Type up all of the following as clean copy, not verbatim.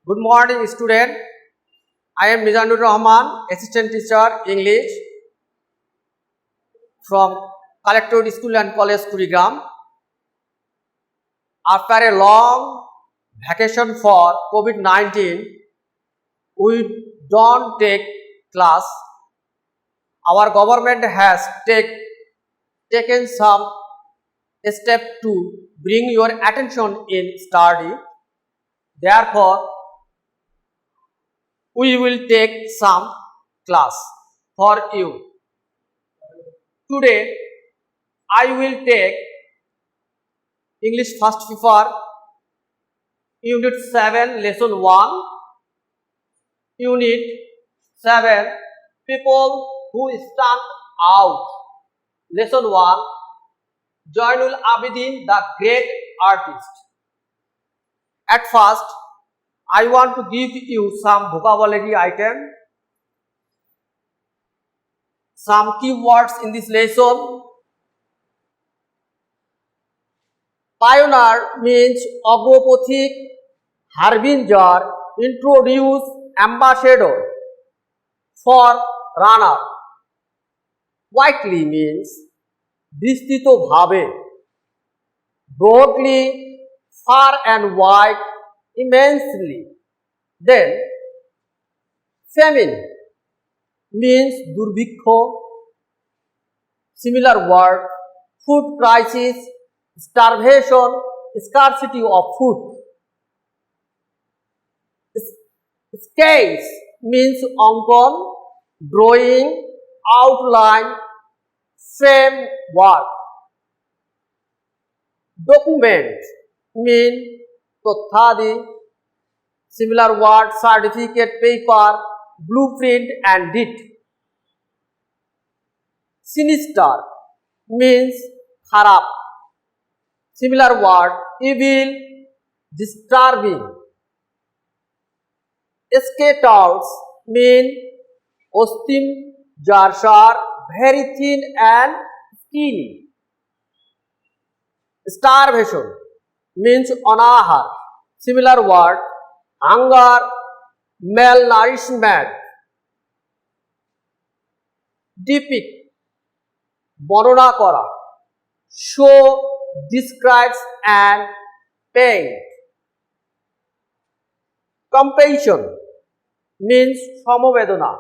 Good morning, student. I am Mizanur Rahman, assistant teacher English from Collectorate School and College, Kurigram. After a long vacation for COVID-19, we don't take class. Our government has taken some step to bring your attention in study. Therefore, we will take some class for you. Today, I will take English first paper, Unit 7, Lesson 1, Unit 7, People who stand out. Lesson 1, Zainul Abidin, the great artist. At first, I want to give you some vocabulary item, some keywords in this lesson. Pioneer means Agropothik, Harbinger, introduce, ambassador, for runner. Widely means বিস্তৃত ভাবে, broadly, far and wide, immensely. Then famine means দুর্ভিক্ষ. Similar word, food crisis, starvation, scarcity of food. Sketch means অঙ্কন, drawing, outline, framework. Document mean তথ্যাদি. Similar word, certificate, paper, blueprint and deed. Sinister means খারাপ. Similar word, evil, disturbing. Scatals mean অস্তিম, যার সার very thin and skinny. Starvation means অনাহার. Similar word, hunger, malnourishment. Depict বর্ণনা করা. Show, describes and paint. Compassion means সমবেদনা.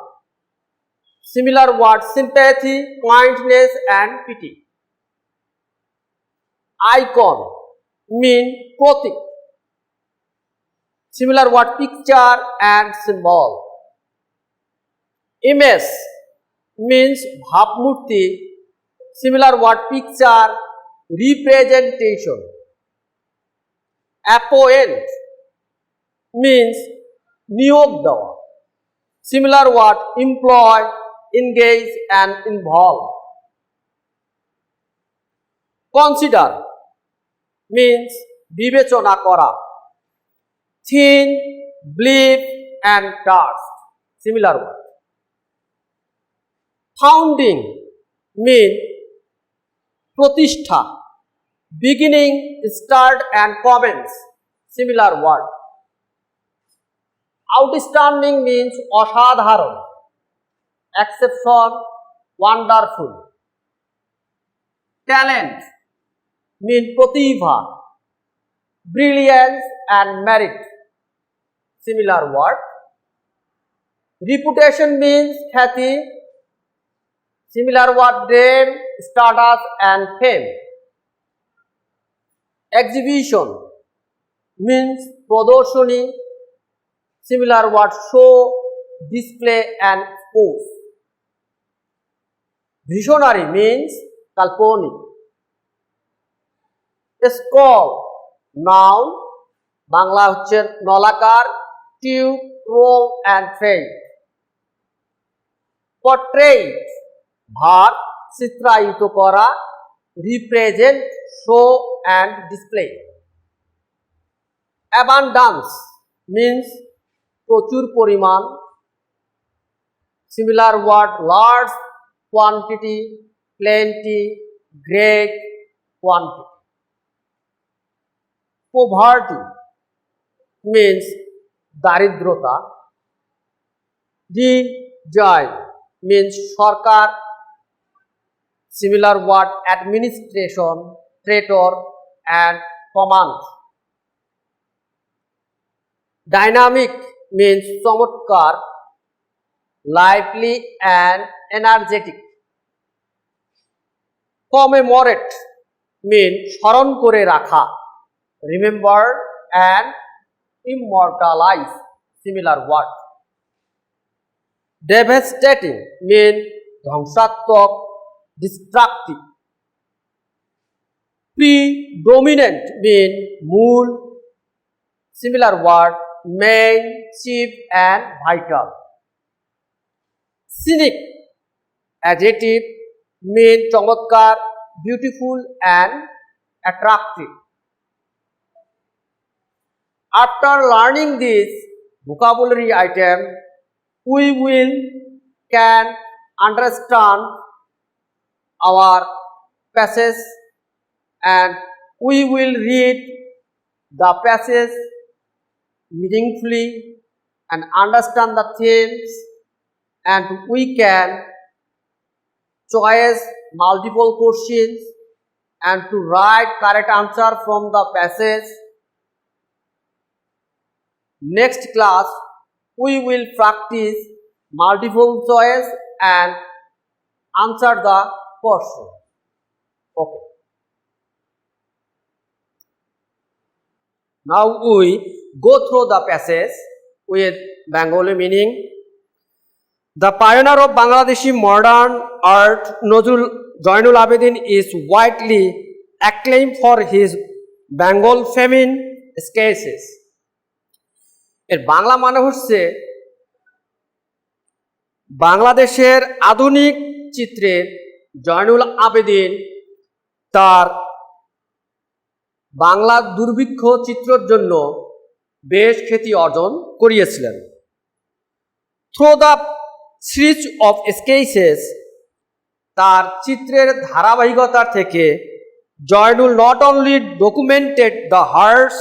Similar word, sympathy, kindness and pity. Icon mean Pratik. Similar word, picture and symbol. Image means ভাবমূর্তি. Similar word, picture, representation. Appoint means নিয়োগ দেওয়া. Similar word, employ, engage and involve. Consider means বিবেচনা করা. Think, believe and trust. Similar word. Founding mean প্রতিষ্ঠা. Beginning, start and commence. Similar word. Outstanding means অসাধারণ. Exception, wonderful. Talent mean Pratibha. Brilliance and merit. Similar word. Reputation means খ্যাতি. Similar word, name, status and fame. Exhibition means প্রদর্শনী. Similar word, show, display and pose. Visionary means কাল্পনিক. Scroll noun, Bangla হচ্ছে নলাকার, tube, roll and tray. Portrait ভাব, চিত্রায়িত করা, represent, show and display. Abundance means প্রচুর পরিমাণ. Similar word, large quantity, plenty, great quantity. Poverty means দারিদ্রতা। Design means Sarkar, similar word administration, traitor and command. Dynamic means চমৎকার, lively and energetic. Commemorate means স্মরণ করে রাখা, remember and immortalize, similar word. Devastating means ধ্বংসাত্মক, destructive. Predominant means মূল, similar word main, chief and vital. Scenic adjective means চমৎকার, beautiful and attractive. After learning this vocabulary item, we can understand our passage and we will read the passage meaningfully and understand the themes, and we can choose multiple questions and to write correct answer from the passage. Next class we will practice multiple choice and answer the question. Okay. Now we go through the passage with Bengali meaning. The pioneer of Bangladeshi modern art, Nazrul Zainul Abidin, is widely acclaimed for his Bengal feminine sketches. এর বাংলা মানে হচ্ছে বাংলাদেশের আধুনিক চিত্রের জয়নুল আবেদিন তার বাংলা দুর্ভিক্ষ চিত্রের জন্য বেশ খ্যাতি অর্জন করিয়েছিলেন। Through the series of sketches, তার চিত্রের ধারাবাহিকতা থেকে Zainul not only documented the harsh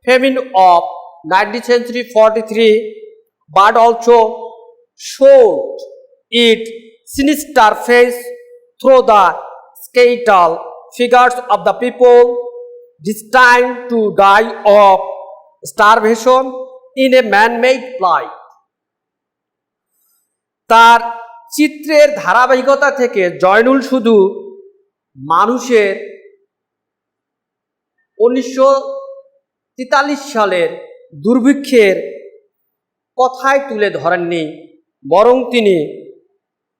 famine of 19th century 43 but also showed its sinister face through the skeletal figures of the people destined to die of starvation in a man-made plight. তার চিত্রের ধারাবাহিকতা থেকে জয়নুল শুধু মানুষের 1943 সালের দুর্ভিক্ষের কথাই তুলে ধরেননি, বরং তিনি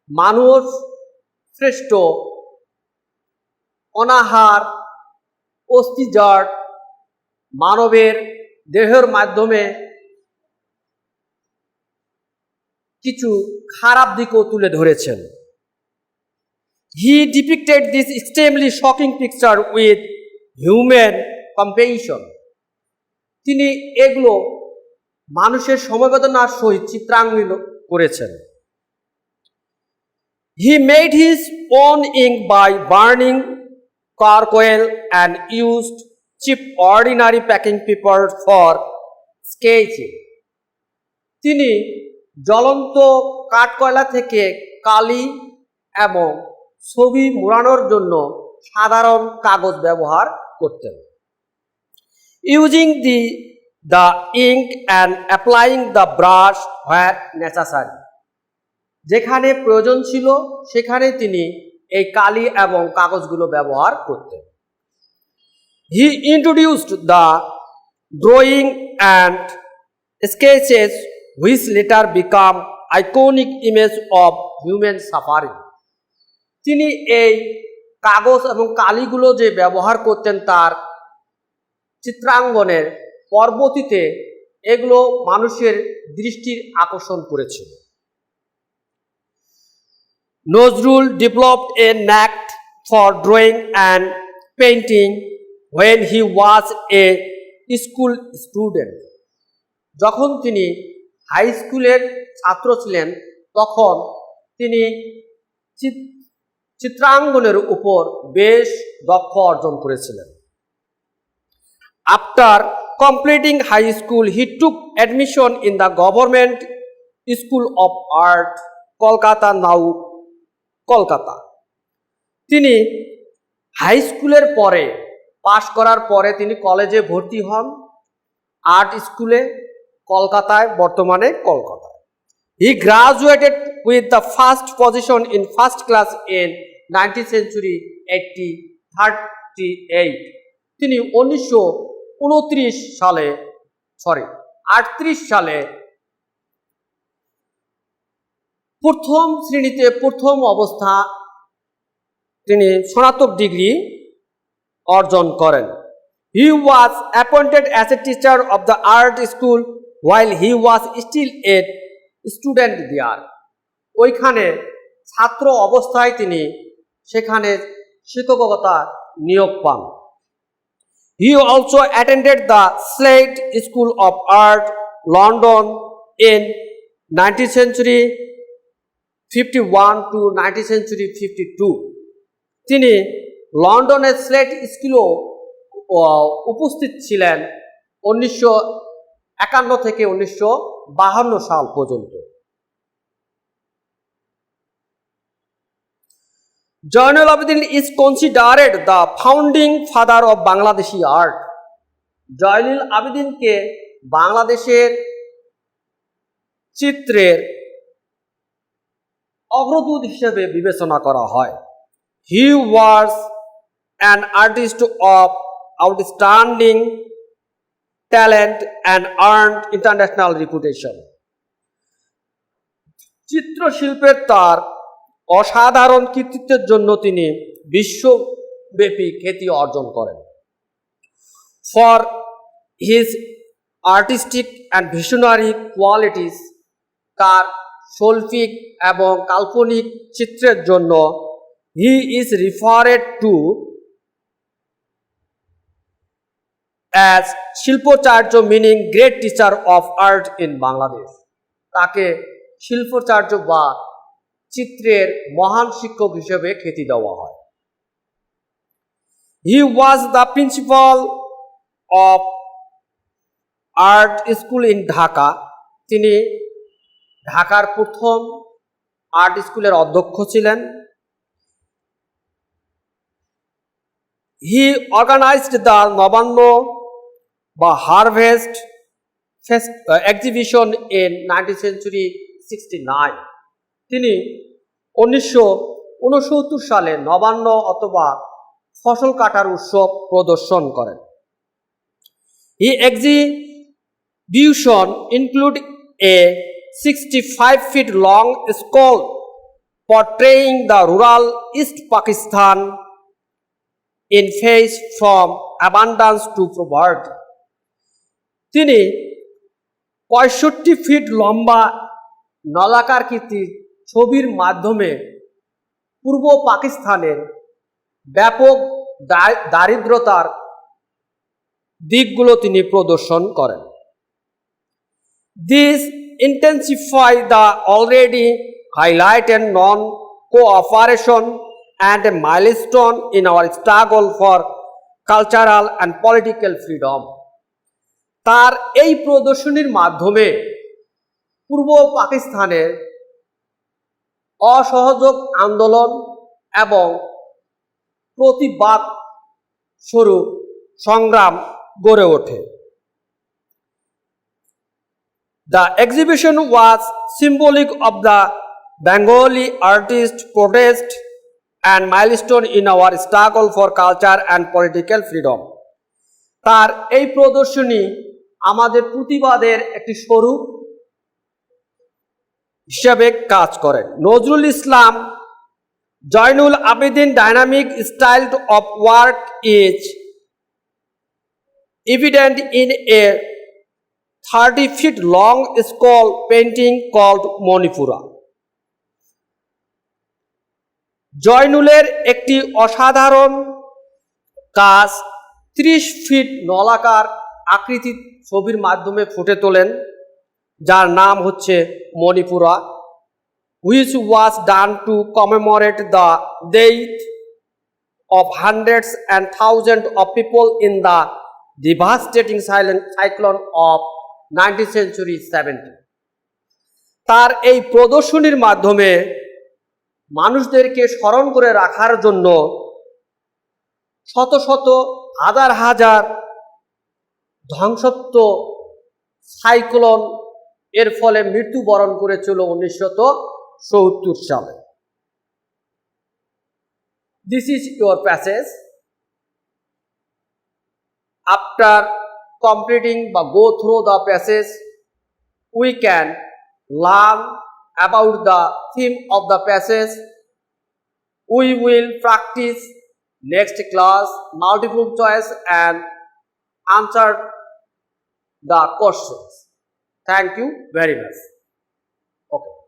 মানুষ শ্রেষ্ঠ অনাহার, অস্থিজাত মানবের দেহের মাধ্যমে কিছু খারাপ দিকও তুলে ধরেছেন। He depicted this extremely shocking picture with human compassion. তিনি এগুলো মানুষের সমবেদনার সহিত চিত্রাঙ্কন করেছেন। He made his own ink by burning charcoal and used cheap ordinary packing paper for sketching. তিনি জ্বলন্ত কাঠকয়লা থেকে কালি এবং ছবি মোড়ানোর জন্য সাধারণ কাগজ ব্যবহার করতেন। Using the ink and applying the brush where necessary. যেখানে প্রয়োজন ছিল সেখানে তিনি এই কালি এবং কাগজগুলো ব্যবহার করতেন। He introduced the drawing and sketches which later become iconic image of human suffering. তিনি এই কাগজ এবং কালিগুলো যে ব্যবহার করতেন তার চিত্রাঙ্গনের পরবর্তীতে এগুলো মানুষের দৃষ্টির আকর্ষণ করেছিল। Nazrul developed a knack for drawing and painting when he was a school student. যখন তিনি হাই স্কুলের ছাত্র ছিলেন তখন তিনি চিত্রাঙ্কনের উপর বেশ দক্ষ অর্জন করেছিলেন। After completing high school, he took admission in the Government School of Art, Kolkata, now Kolkata. তিনি হাই স্কুলের পরে পাশ করার পরে তিনি কলেজে ভর্তি হন আর্ট স্কুলে কলকাতায়, বর্তমানে কলকাতায়। He graduated with the first position in first class in 19th century 38। তিনি 1938 সালে প্রথম শ্রেণীতে প্রথম অবস্থা তিনি স্নাতক ডিগ্রি অর্জন করেন। He was appointed as a teacher of the art school while he was still a student there. ওইখানে ছাত্র অবস্থায় তিনি সেখানে শিক্ষকতা নিয়োগ পান। He also attended the Slade School of Art, London in 19th century 51 to 19th century 52। তিনি লন্ডনের স্লেট স্কুলেও উপস্থিত ছিলেন 1951 থেকে 1952 সাল পর্যন্ত। Zainul Abedin is considered the founding father of Bangladeshi art. Zainul আবেদিনকে বাংলাদেশের চিত্রের অগ্রদূত হিসেবে বিবেচনা করা হয়। He was an artist of outstanding talent and earned international reputation. চিত্রশিল্পের তার অসাধারণ কৃতিত্বের জন্য তিনি বিশ্বব্যাপী খ্যাতি অর্জন করেন। For his artistic and visionary qualities, তার শৈল্পিক এবং কাল্পনিক চিত্রের জন্য he is referred to as শিল্পাচার্য, meaning great teacher of art in Bangladesh. তাকে শিল্পাচার্য বা চিত্রের মহান শিক্ষক হিসেবে খ্যাতি দেওয়া হয়। He was the principal of art school in Dhaka. তিনি ঢাকার প্রথম আর্ট স্কুলের অধ্যক্ষ ছিলেন। He organized the নবান্ন বা harvest exhibition in 19th century 69। তিনি 1969 সালে নবান্ন অথবা ফসল কাটার উৎসব প্রদর্শন করেন। His exhibition include a 65 feet long skull portraying the rural East Pakistan in phase from abundance to poverty. তিনি 65 ফিট লম্বা নলাকারকৃতি ছবির মাধ্যমে পূর্ব পাকিস্তানের ব্যাপক দারিদ্রতার দিকগুলো তিনি প্রদর্শন করেন। This intensify the already highlighted non-cooperation and a milestone in our struggle for cultural and political freedom. তার এই প্রদর্শনীর মাধ্যমে পূর্ব পাকিস্তানের অসহযোগ আন্দোলন এবং প্রতিবাদ স্বরূপ সংগ্রাম গড়ে ওঠে। The exhibition was symbolic of the Bengali artist protest and milestone in our struggle for culture and political freedom. তার এই প্রদর্শনী আমাদের প্রতিবাদের একটি স্বরূপ হিসেবে কাজ করেন। Nazrul Islam Zainul Abedin dynamic style of work is evident in a 30 feet long skull painting called Manipura. জয়নুলের একটি অসাধারণ কাজ 30 ফিট নলাকার আকৃতির ছবির মাধ্যমে ফুটে তোলেন, যার নাম হচ্ছে মণিপুরা, which was done to commemorate the death of hundreds and thousands of people in the devastating silent cyclone of 19th century 70. তার এই প্রদর্শনীর মাধ্যমে মানুষদেরকে স্মরণ করে রাখার জন্য শত শত হাজার হাজার ধ্বংসাত্মক সাইক্লোন এর ফলে মৃত্যুবরণ করেছিল 1970 সালে। This is your passage. After completing or go through the passage, we can learn about the theme of the passage. We will practice next class multiple choice and answer the questions. Thank you very much. Okay.